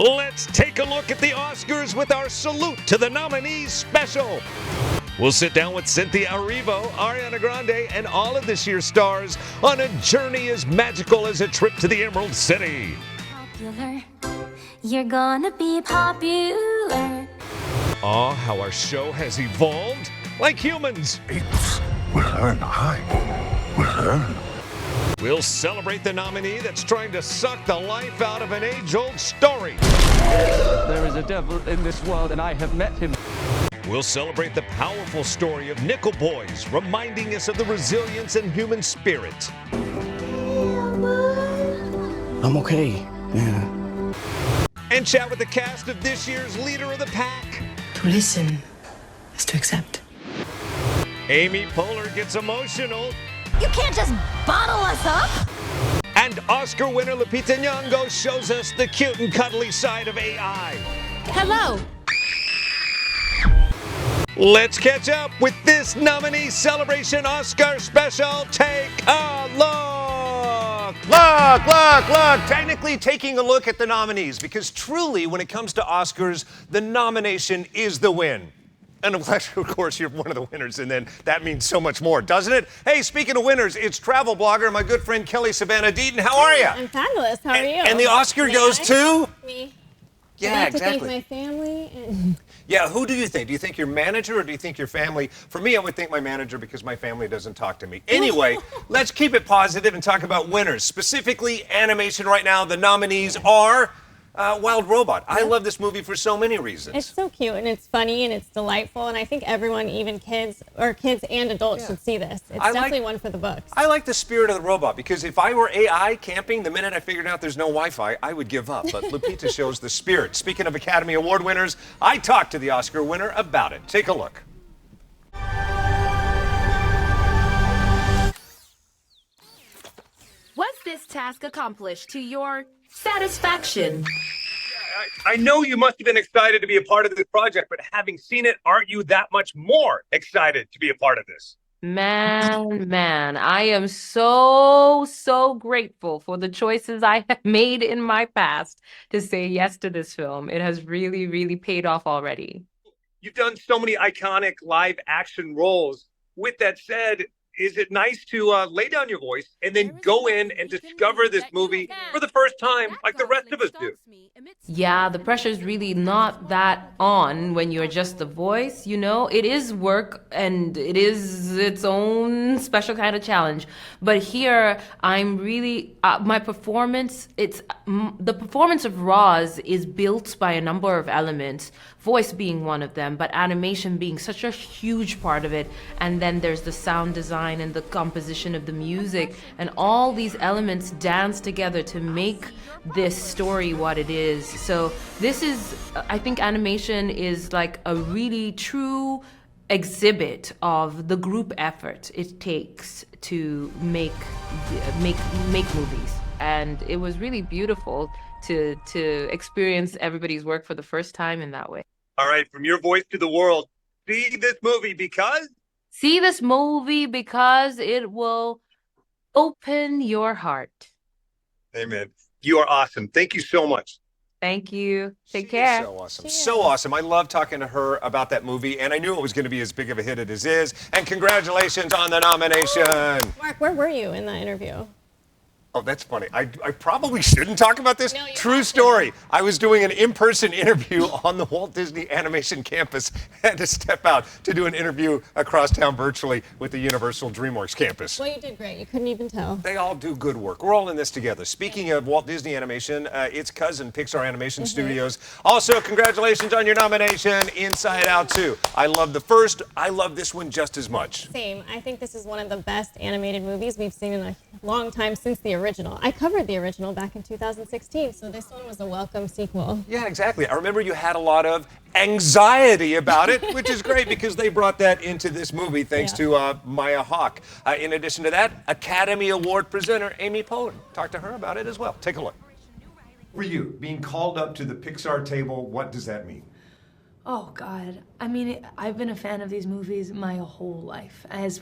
Let's take a look at the Oscars with our Salute to the Nominees special. We'll sit down with Cynthia Erivo, Ariana Grande, and all of this year's stars on a journey as magical as a trip to the Emerald City. Popular, you're gonna be popular. Oh, how our show has evolved like humans. Apes will learn. I will learn. We'll celebrate the nominee that's trying to suck the life out of an age-old story. There is a devil in this world, and I have met him. We'll celebrate the powerful story of Nickel Boys, reminding us of the resilience and human spirit. I'm okay. Yeah. And chat with the cast of this year's Leader of the Pack. To listen is to accept. Amy Poehler gets emotional. You can't just bottle us up. And Oscar winner Lupita Nyong'o shows us the cute and cuddly side of AI. Hello. Let's catch up with this nominee celebration Oscar special. Take a look. Look. Technically taking a look at the nominees, because truly, when it comes to Oscars, the nomination is the win. And unless, of course, you're one of the winners, and then that means so much more, doesn't it? Hey, speaking of winners, it's travel blogger, my good friend Kelly Savannah Deaton. How are you? I'm fabulous. How are you? And the Oscar goes to? Me. Yeah, I'd like exactly. to thank my family. And Yeah, who do you think? Do you think your manager or do you think your family? For me, I would think my manager because my family doesn't talk to me. Anyway, let's keep it positive and talk about winners. Specifically, animation right now, the nominees are Wild Robot. I love this movie for so many reasons. it's so cute and it's funny and it's delightful. And I think everyone, even kids and adults, should see this. It's definitely one for the books. I like the spirit of the robot because if I were AI camping, the minute I figured out there's no Wi-Fi, I would give up. But Lupita shows the spirit. Speaking of Academy Award winners, I talked to the Oscar winner about it. Take a look. Was this task accomplished to your satisfaction? I know you must have been excited to be a part of this project, but having seen it, aren't you that much more excited to be a part of this? Man, I am so grateful for the choices I have made in my past to say yes to this film. It has really paid off already. You've done so many iconic live action roles. With that said, is it nice to lay down your voice and then go in and discover this movie for the first time like the rest of us do? Yeah, the pressure is really not that on when you're just the voice, you know? It is work and it is its own special kind of challenge. But here, I'm really, my performance, the performance of Roz is built by a number of elements, voice being one of them, but animation being such a huge part of it. And then there's the sound design and the composition of the music, and all these elements dance together to make this story what it is. So this is, I think animation is like a really true exhibit of the group effort it takes to make movies. And it was really beautiful to experience everybody's work for the first time in that way. All right, from your voice to the world, see this movie because? See this movie because it will open your heart. Amen. You are awesome. Thank you so much. Thank you. Take She care. is so awesome. So awesome. I love talking to her about that movie, and I knew it was going to be as big of a hit as it is. And congratulations on the nomination. Mark, where were you in that interview? Oh, that's funny. I probably shouldn't talk about this. No, you True have to. story. I was doing an in-person interview on the Walt Disney Animation campus. Had to step out to do an interview across town virtually with the Universal DreamWorks campus. Well, you did great. You couldn't even tell. They all do good work. We're all in this together. Speaking of Walt Disney Animation, its cousin, Pixar Animation Studios. Also, congratulations on your nomination, Inside Out 2. I love the first. I love this one just as much. Same. I think this is one of the best animated movies we've seen in a long time since the original. I covered the original back in 2016, so this one was a welcome sequel. Yeah, exactly. I remember you had a lot of anxiety about it, which is great because they brought that into this movie thanks to Maya Hawke. In addition to that, Academy Award presenter Amy Poehler. Talked to her about it as well. Take a look. For you, being called up to the Pixar table, what does that mean? Oh God! I mean, I've been a fan of these movies my whole life, as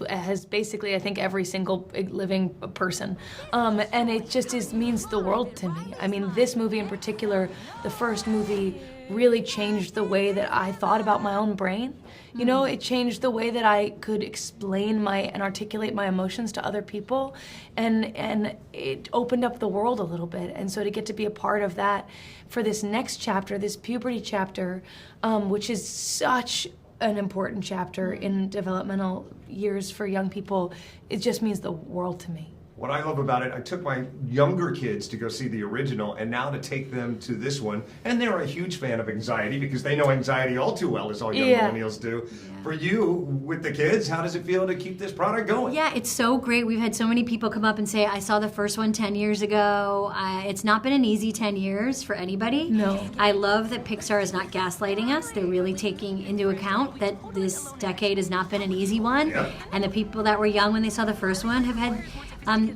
basically I think every single living person, and it just means the world to me. I mean, this movie in particular, the first movie, really changed the way that I thought about my own brain. You know, it changed the way that I could explain and articulate my emotions to other people, and it opened up the world a little bit. And so to get to be a part of that for this next chapter, this puberty chapter, which is such an important chapter in developmental years for young people, it just means the world to me. What I love about it, I took my younger kids to go see the original, and now to take them to this one, and they're a huge fan of Anxiety because they know Anxiety all too well, as all young millennials do. Yeah. For you, with the kids, how does it feel to keep this product going? Yeah, it's so great. We've had so many people come up and say, I saw the first one 10 years ago. It's not been an easy 10 years for anybody. No. I love that Pixar is not gaslighting us. They're really taking into account that this decade has not been an easy one. Yep. And the people that were young when they saw the first one have had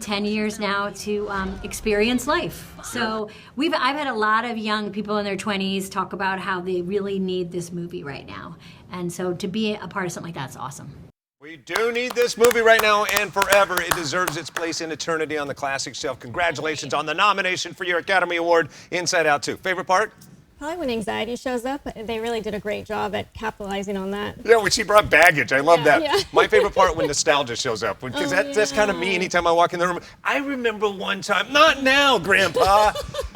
10 years now to experience life. So I've had a lot of young people in their 20s talk about how they really need this movie right now. And so to be a part of something like that's awesome. We do need this movie right now and forever. It deserves its place in eternity on the classic shelf. Congratulations on the nomination for your Academy Award, Inside Out 2. Favorite part? Probably when Anxiety shows up. They really did a great job at capitalizing on that. Yeah, when she brought baggage. I love that. Yeah. My favorite part when nostalgia shows up. Because that's kind of me anytime I walk in the room. I remember one time. Not now, Grandpa.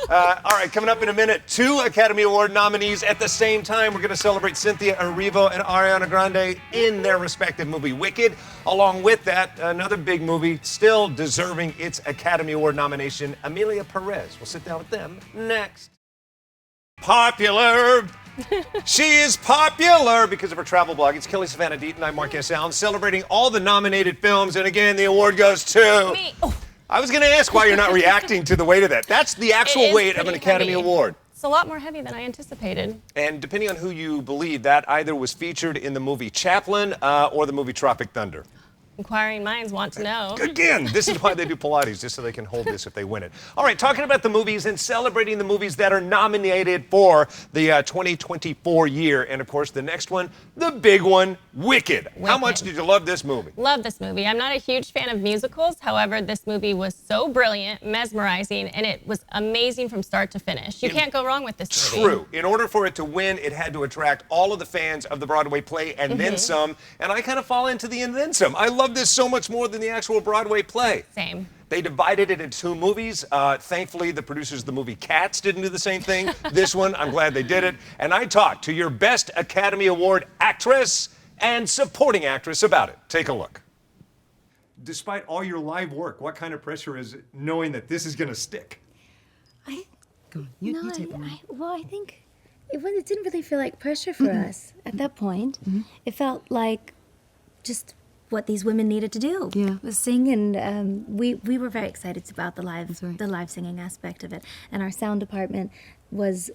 All right, coming up in a minute, 2 Academy Award nominees at the same time. We're going to celebrate Cynthia Erivo and Ariana Grande in their respective movie, Wicked. Along with that, another big movie still deserving its Academy Award nomination, Emilia Perez. We'll sit down with them next. Popular. She is popular because of her travel blog. It's Kelly Savannah Deaton. I'm Marquez Allen, celebrating all the nominated films. And again, the award goes to... Me. Oh. I was going to ask why you're not reacting to the weight of that. That's the actual weight of an Academy Award. It's a lot more heavy than I anticipated. And depending on who you believe, that either was featured in the movie Chaplin or the movie Tropic Thunder. Inquiring minds want to know. Again, this is why they do Pilates, just so they can hold this if they win it. All right, talking about the movies and celebrating the movies that are nominated for the 2024 year. And, of course, the next one, the big one, Wicked. How much did you love this movie? Love this movie. I'm not a huge fan of musicals. However, this movie was so brilliant, mesmerizing, and it was amazing from start to finish. You can't go wrong with this movie. True. In order for it to win, it had to attract all of the fans of the Broadway play and then some. And I kind of fall into the and then some. I love this so much more than the actual Broadway play. Same. They divided it into 2 movies. Thankfully, the producers of the movie Cats didn't do the same thing. This one, I'm glad they did it. And I talked to your Best Academy Award actress and supporting actress about it. Take a look. Despite all your live work, what kind of pressure is it knowing that this is going to stick? Go on, you take one. I think it didn't really feel like pressure for us at that point. It felt like just what these women needed to do was sing, and we were very excited about the live singing aspect of it, and our sound department was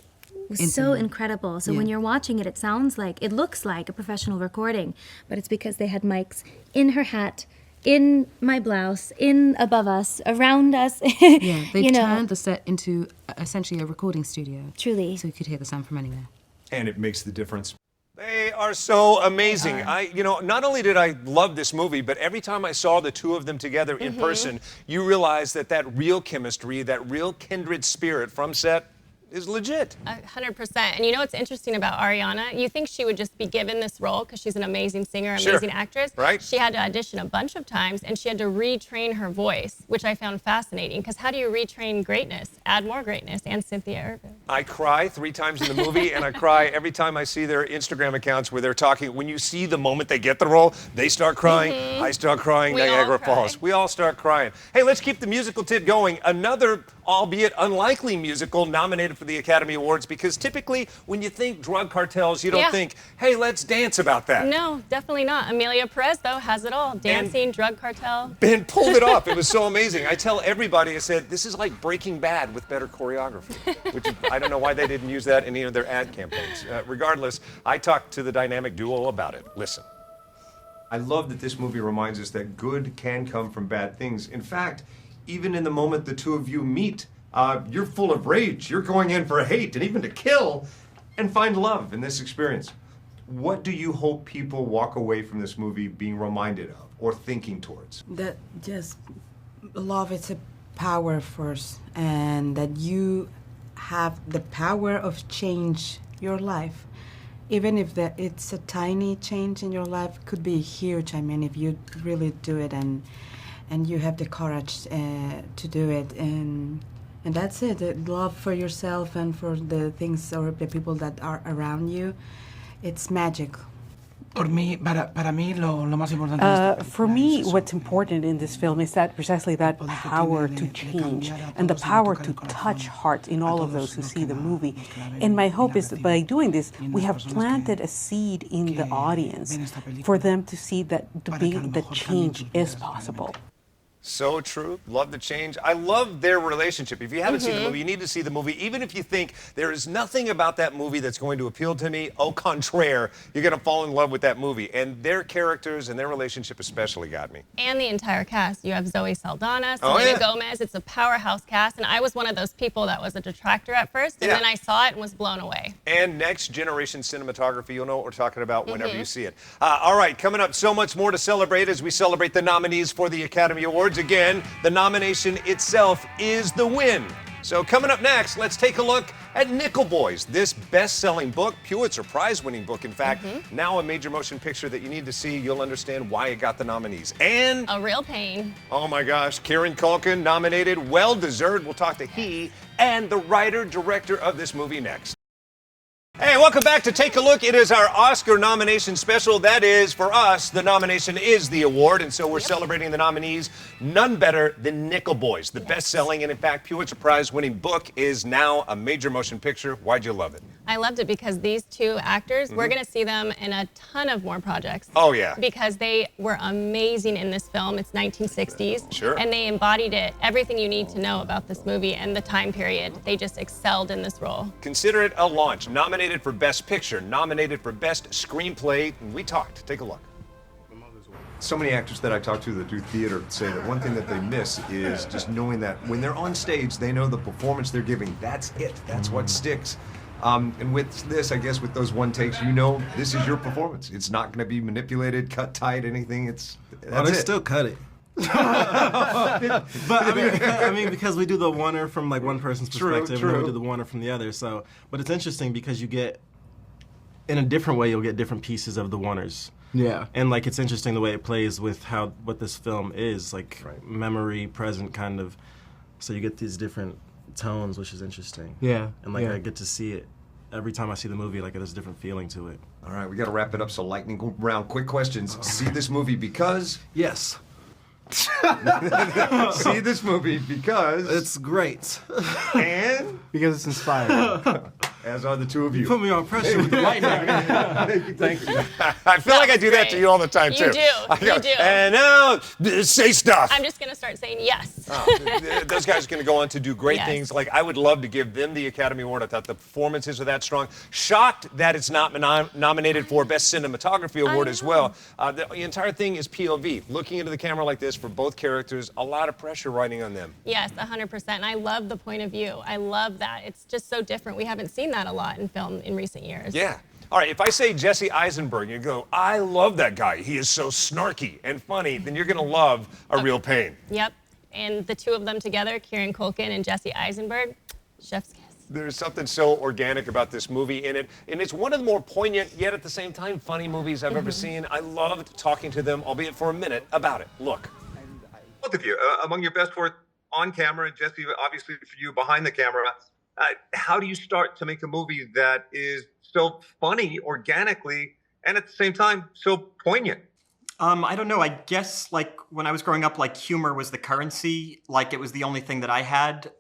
so incredible. So when you're watching it, it looks like a professional recording, but it's because they had mics in her hat, in my blouse, in above us, around us. They've turned the set into essentially a recording studio. Truly. So you could hear the sound from anywhere. And it makes the difference. They are so amazing. Not only did I love this movie, but every time I saw the 2 of them together in person, you realize that real chemistry, that real kindred spirit from set is legit. 100%. And you know what's interesting about Ariana? You think she would just be given this role because she's an amazing singer, amazing actress. Right. She had to audition a bunch of times, and she had to retrain her voice, which I found fascinating. Because how do you retrain greatness? Add more greatness. And Cynthia Erivo. I cry 3 times in the movie, and I cry every time I see their Instagram accounts where they're talking. When you see the moment they get the role, they start crying. I start crying. Niagara Falls. We all start crying. Hey, let's keep the musical tip going. Another, albeit unlikely musical nominated for the Academy Awards, because typically when you think drug cartels, you don't think, hey, let's dance about that. No, definitely not. Emilia Perez, though, has it all. Dancing, drug cartel. Ben pulled it off. It was so amazing. I tell everybody, I said, this is like Breaking Bad with better choreography, which is, I don't know why they didn't use that in any of their ad campaigns. Regardless, I talked to the dynamic duo about it. Listen. I love that this movie reminds us that good can come from bad things. In fact, even in the moment the 2 of you meet, you're full of rage. You're going in for hate and even to kill and find love in this experience. What do you hope people walk away from this movie being reminded of or thinking towards? That just love is a power first, and that you have the power of change your life. Even if it's a tiny change in your life, it could be huge. I mean, if you really do it and you have the courage to do it, and that's it. The love for yourself and for the things or the people that are around you, it's magic. For me, what's important in this film is that precisely that power to change and the power to touch hearts in all of those who see the movie. And my hope is that by doing this, we have planted a seed in the audience for them to see that change is possible. So true. Love the change. I love their relationship. If you haven't seen the movie, you need to see the movie. Even if you think there is nothing about that movie that's going to appeal to me, au contraire, you're going to fall in love with that movie. And their characters and their relationship especially got me. And the entire cast. You have Zoe Saldana, Selena Gomez. It's a powerhouse cast. And I was one of those people that was a detractor at first. And then I saw it and was blown away. And next generation cinematography, you'll know what we're talking about whenever you see it. All right, coming up, so much more to celebrate as we celebrate the nominees for the Academy Awards. Again, the nomination itself is the win. So coming up next, let's take a look at Nickel Boys, this best-selling book, Pulitzer Prize-winning book, in fact, now a major motion picture that you need to see. You'll understand why it got the nominees. And a real pain. Oh my gosh, Kieran Culkin nominated, well-deserved. We'll talk to he and the writer-director of this movie next. Hey, welcome back to Take a Look. It is our Oscar nomination special. That is, for us, the nomination is the award, and so we're celebrating the nominees. None better than Nickel Boys. The best-selling and, in fact, Pulitzer Prize-winning book is now a major motion picture. Why'd you love it? I loved it because these two actors, we're going to see them in a ton of more projects. Oh, yeah. Because they were amazing in this film. It's 1960s. Sure. And they embodied it, everything you need to know about this movie and the time period. They just excelled in this role. Consider it a launch. Nominated for Best Picture, nominated for Best Screenplay. We talked. Take a look. So many actors that I talk to that do theater say that one thing that they miss is just knowing that when they're on stage, they know the performance they're giving. That's it. That's what sticks. And with this, I guess, with those one takes, you know, this is your performance. It's not going to be manipulated, cut tight, anything. That's they still cut it. But I mean, because we do the oneer from like one person's perspective, and then we do the oneer from the other. So, but it's interesting because you get, in a different way, you'll get different pieces of the oneers. Yeah. And like it's interesting the way it plays with what this film is, like memory, present, kind of. So you get these different tones, which is interesting. Yeah. And like I get to see it every time I see the movie. Like there's a different feeling to it. All right, we got to wrap it up. So lightning round, quick questions. See this movie because? Yes. See this movie because it's great, and because it's inspiring. As are the two of you. You put me on pressure with the lightning. Thank you. I feel like I do that to you all the time too. You do. You do. And now say stuff. I'm just gonna start saying yes. Those guys are gonna go on to do great Yes. things. Like I would love to give them the Academy Award. I thought the performances are that strong. Shocked that it's not nominated for Best Cinematography Award as well. The entire thing is POV. Looking into the camera like this for both characters, a lot of pressure riding on them. Yes, 100%. And I love the point of view. I love that. It's just so different. We haven't seen that a lot in film in recent years. Yeah. All right, if I say Jesse Eisenberg, you go, I love that guy. He is so snarky and funny, then you're going to love A Real Pain. Yep. And the two of them together, Kieran Culkin and Jesse Eisenberg, chef's kiss. There's something so organic about this movie in it, and it's one of the more poignant, yet at the same time, funny movies I've ever seen. I loved talking to them, albeit for a minute, about it. Look. Both of you, among your best work on camera, and Jesse, obviously for you behind the camera, how do you start to make a movie that is so funny organically and at the same time so poignant? I don't know. I guess like when I was growing up, like humor was the currency. Like it was the only thing that I had,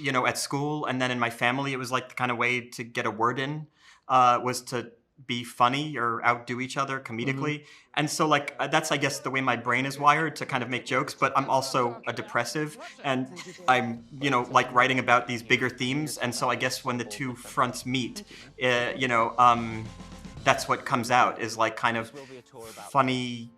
you know, at school. And then in my family, it was like the kind of way to get a word in was to be funny or outdo each other comedically. And so like that's, I guess, the way my brain is wired to kind of make jokes, but I'm also a depressive and I'm, you know, like writing about these bigger themes. And so I guess when the two fronts meet, you know, that's what comes out is like kind of funny,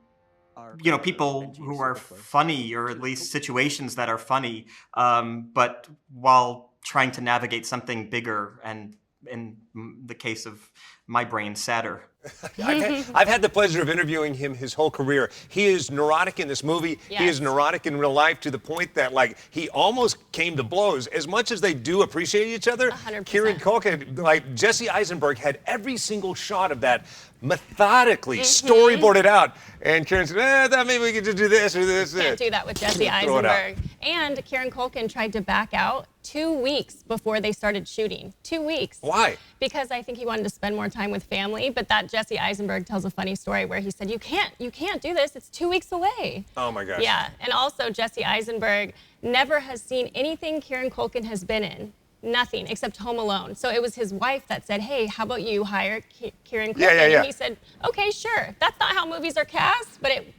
you know, people who are funny or at least situations that are funny, but while trying to navigate something bigger and in the case of my brain, sadder. I've had the pleasure of interviewing him his whole career. He is neurotic in this movie. Yes. He is neurotic in real life to the point that, like, he almost came to blows. As much as they do appreciate each other, 100%. Kieran Culkin, like Jesse Eisenberg, had every single shot of that methodically storyboarded out. And Kieran said, I thought maybe we could just do this or this. Can't do that with Jesse Throw it out. Eisenberg. And Kieran Culkin tried to back out 2 weeks before they started shooting. 2 weeks. Why? Because I think he wanted to spend more time with family. But that Jesse Eisenberg tells a funny story where he said, you can't do this. It's 2 weeks away. Oh my gosh. Yeah. And also Jesse Eisenberg never has seen anything Kieran Culkin has been in. Nothing except Home Alone. So it was his wife that said, hey, how about you hire Kieran Culkin? Yeah. And he said, okay, sure. That's not how movies are cast, but it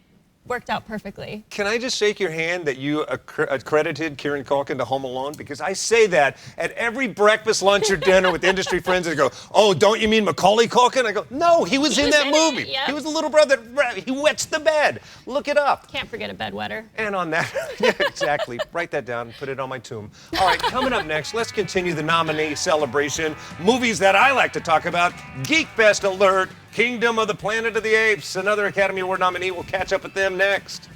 worked out perfectly. Can I just shake your hand that you accredited Kieran Culkin to Home Alone? Because I say that at every breakfast, lunch, or dinner with industry friends, and they go, oh, don't you mean Macaulay Culkin? I go, no, he was in that movie. Yep. He was the little brother. He wets the bed. Look it up. Can't forget a bedwetter. And on that, yeah, exactly. Write that down, put it on my tomb. All right, coming up next, let's continue the nominee celebration. Movies that I like to talk about. Geek Fest alert. Kingdom of the Planet of the Apes, another Academy Award nominee. We'll catch up with them next.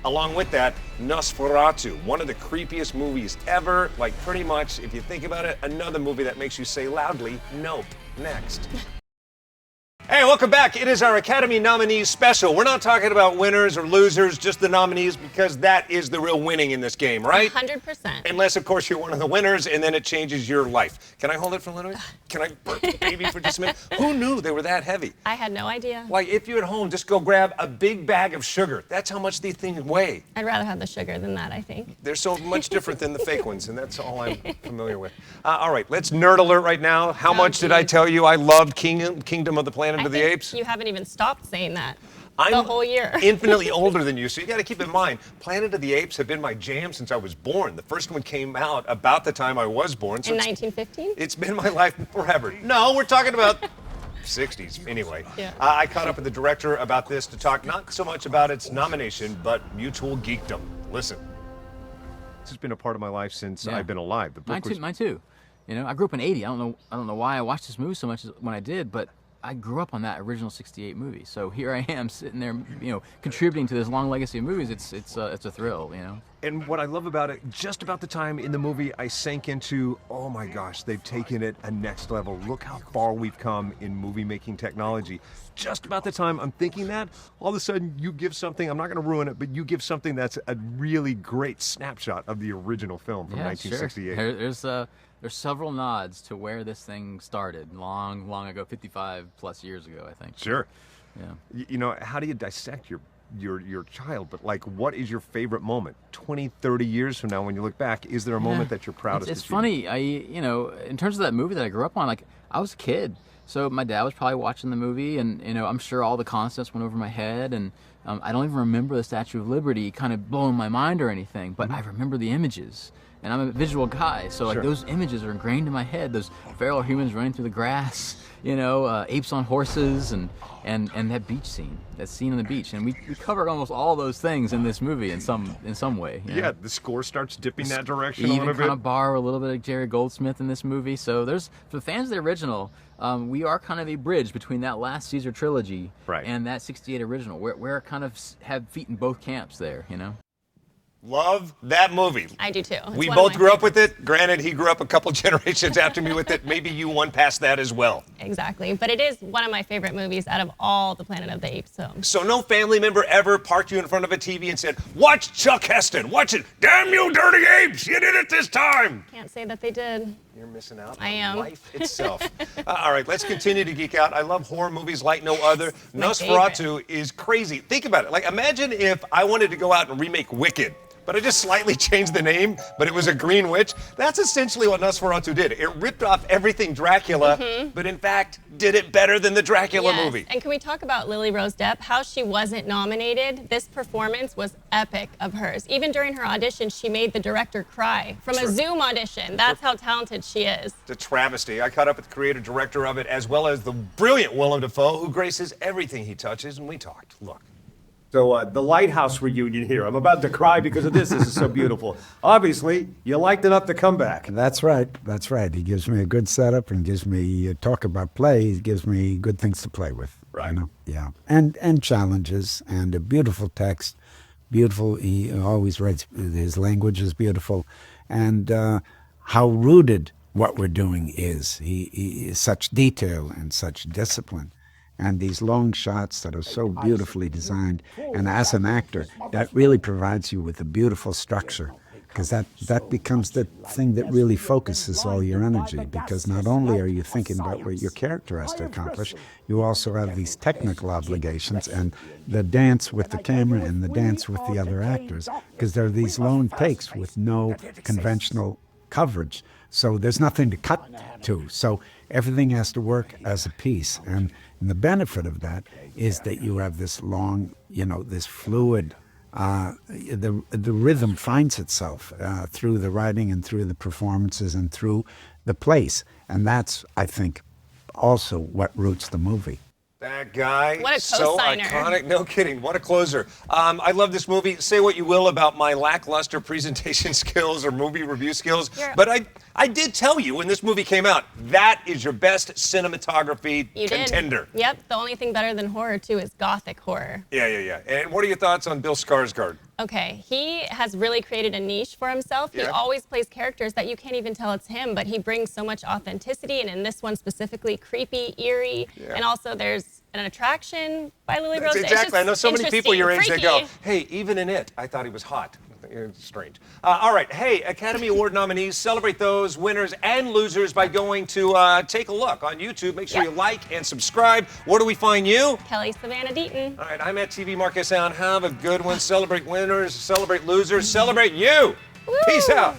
Along with that, Nosferatu, one of the creepiest movies ever. Like, pretty much, if you think about it, another movie that makes you say loudly, nope. Next. Hey, welcome back. It is our Academy Nominees special. We're not talking about winners or losers, just the nominees, because that is the real winning in this game, right? 100%. Unless, of course, you're one of the winners, and then it changes your life. Can I hold it for a little bit? Can I burp the baby for just a minute? Who knew they were that heavy? I had no idea. Like, if you're at home, just go grab a big bag of sugar. That's how much these things weigh. I'd rather have the sugar than that, I think. They're so much different than the fake ones, and that's all I'm familiar with. All right, let's nerd alert right now. How much did I tell you I loved Kingdom of the Planet of the Apes? You haven't even stopped saying that I'm the whole year. infinitely older than you, so you got to keep in mind, Planet of the Apes have been my jam since I was born. The first one came out about the time I was born. So in 1915? It's been my life forever. No, we're talking about 60s anyway. Yeah. I caught up with the director about this to talk not so much about its nomination, but mutual geekdom. Listen. This has been a part of my life since I've been alive. The book Mine too. You know, I grew up in '80. I don't know why I watched this movie so much when I did, but I grew up on that original '68 movie. So here I am sitting there, you know, contributing to this long legacy of movies. It's a thrill, you know. And what I love about it, just about the time in the movie I sank into, oh my gosh, they've taken it a next level. Look how far we've come in movie making technology. Just about the time I'm thinking that, all of a sudden you give something, I'm not going to ruin it, but you give something that's a really great snapshot of the original film from 1968. Sure. There's several nods to where this thing started long ago, 55 plus years ago, I think. Sure. Yeah. You know, how do you dissect your child? But like, what is your favorite moment 20, 30 years from now when you look back? Is there a moment that you're proudest of? It's funny. You know, in terms of that movie that I grew up on, like, I was a kid. So my dad was probably watching the movie, and, you know, I'm sure all the concepts went over my head, and I don't even remember the Statue of Liberty kind of blowing my mind or anything, but I remember the images. And I'm a visual guy, so like those images are ingrained in my head. Those feral humans running through the grass, you know, apes on horses, and that beach scene, that scene on the beach. And we covered almost all those things in this movie in some way. You know? Yeah, the score starts dipping that direction a even little bit. kind of borrow a little bit of Jerry Goldsmith in this movie. So there's, for the fans of the original, we are kind of a bridge between that last Caesar trilogy and that '68 original. We're kind of have feet in both camps there, you know. Love that movie. I do too. We both grew up with it. Granted, he grew up a couple generations after me with it. Maybe you won past that as well. Exactly. But it is one of my favorite movies out of all the Planet of the Apes films. So no family member ever parked you in front of a TV and said, watch Chuck Heston, watch it. Damn you, dirty apes, you did it this time. Can't say that they did. You're missing out I am. on life itself. All right, let's continue to geek out. I love horror movies like no other. My Nosferatu is crazy. Think about it. Like, imagine if I wanted to go out and remake Wicked, but I just slightly changed the name, but it was a green witch. That's essentially what Nosferatu did. It ripped off everything Dracula, but in fact, did it better than the Dracula movie. And can we talk about Lily Rose Depp? How she wasn't nominated. This performance was epic of hers. Even during her audition, she made the director cry from a Zoom audition. That's how talented she is. It's a travesty. I caught up with the creator director of it, as well as the brilliant Willem Dafoe, who graces everything he touches, and we talked. Look. So the Lighthouse reunion here. I'm about to cry because of this. This is so beautiful. Obviously, you liked enough to come back. That's right. That's right. He gives me a good setup and gives me talk about play. He gives me good things to play with. Right. You know? Yeah. And challenges and a beautiful text. Beautiful. He always writes. His language is beautiful, and how rooted what we're doing is. He is such detail and such discipline. And these long shots that are so beautifully designed. And as an actor, that really provides you with a beautiful structure, because that becomes the thing that really focuses all your energy, because not only are you thinking about what your character has to accomplish, you also have these technical obligations and the dance with the camera and the dance with the other actors, because there are these long takes with no conventional coverage. So there's nothing to cut to. So everything has to work as a piece. And the benefit of that is that you have this long, this fluid, the rhythm finds itself through the writing and through the performances and through the place. And that's, I think, also what roots the movie. That guy, what a so co-signer. iconic. No kidding. What a closer. I love this movie. Say what you will about my lackluster presentation skills or movie review skills, but I did tell you when this movie came out, that is your best cinematography contender. Did. Yep. The only thing better than horror, too, is gothic horror. Yeah. And what are your thoughts on Bill Skarsgård? Okay, he has really created a niche for himself. He always plays characters that you can't even tell it's him, but he brings so much authenticity, and in this one specifically, creepy, eerie, and also there's an attraction by Lily Rose. Exactly. I know so many people your age that go, hey, even in it, I thought he was hot. It's strange. All right. Hey, Academy Award nominees, celebrate those winners and losers by going to take a look on YouTube. Make sure you like and subscribe. Where do we find you? Kelly Savannah Deaton. All right. I'm at TV Market Sound. Have a good one. Celebrate winners, celebrate losers, celebrate you. Woo! Peace out.